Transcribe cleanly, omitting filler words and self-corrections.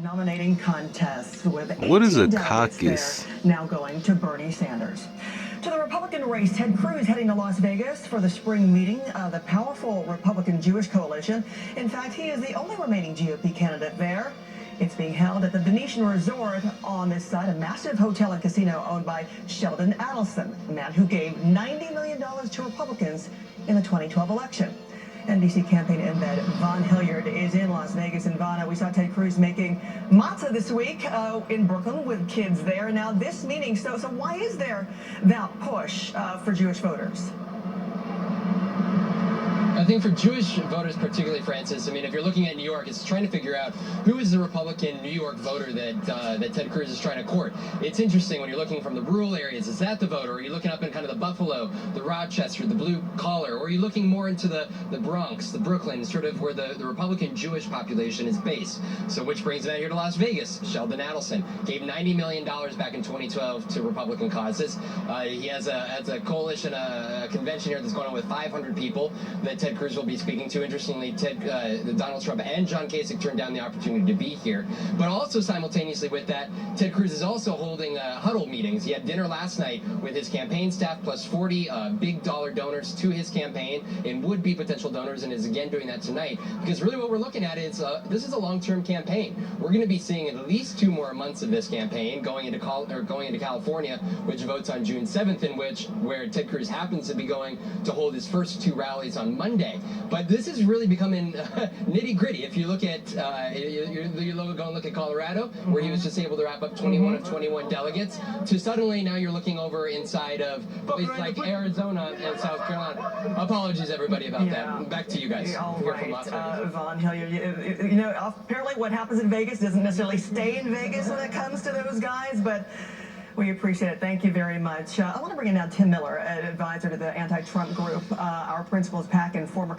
Nominating contests with What is a 18 delegates caucus? there now going to Bernie Sanders. To the Republican race, Ted Cruz heading to Las Vegas for the spring meeting of the powerful Republican Jewish coalition. In fact, he is the only remaining GOP candidate there. It's being held at the Venetian Resort on this side, a massive hotel and casino owned by Sheldon Adelson, a man who gave $90 million to Republicans in the 2012 election. NBC campaign embed Von Hilliard is in Las Vegas. And Von, we saw Ted Cruz making matzah this week in Brooklyn with kids there. Now this meeting, so why is there that push for Jewish voters? I think for Jewish voters, particularly, Francis, I mean, if you're looking at New York, it's trying to figure out who is the Republican New York voter that Ted Cruz is trying to court. It's interesting when you're looking from the rural areas. Is that the voter? Or are you looking up in kind of the Buffalo, the Rochester, the blue collar? Or are you looking more into the Bronx, the Brooklyn, sort of where the Republican Jewish population is based? So which brings it out here to Las Vegas. Sheldon Adelson gave $90 million back in 2012 to Republican causes. He has a coalition, a convention here that's going on with 500 people that Ted Cruz will be speaking to. Interestingly, Donald Trump and John Kasich turned down the opportunity to be here. But also simultaneously with that, Ted Cruz is also holding huddle meetings. He had dinner last night with his campaign staff plus 40 big dollar donors to his campaign and would-be potential donors, and is again doing that tonight. Because really what we're looking at is this is a long-term campaign. We're going to be seeing at least 2 more months of this campaign going into California, which votes on June 7th, where Ted Cruz happens to be going to hold his first 2 rallies on Monday. But this is really becoming nitty-gritty. If you look at you go and look at Colorado, where he was just able to wrap up 21 of 21 delegates, to suddenly now you're looking over inside of places like Arizona and South Carolina. Apologies, everybody, about that. Back to you guys. All right, Von Hilliard, you know, apparently what happens in Vegas doesn't necessarily stay in Vegas when it comes to those guys, but we appreciate it. Thank you very much. I want to bring in now Tim Miller, an advisor to the anti-Trump group, our principal's PAC and former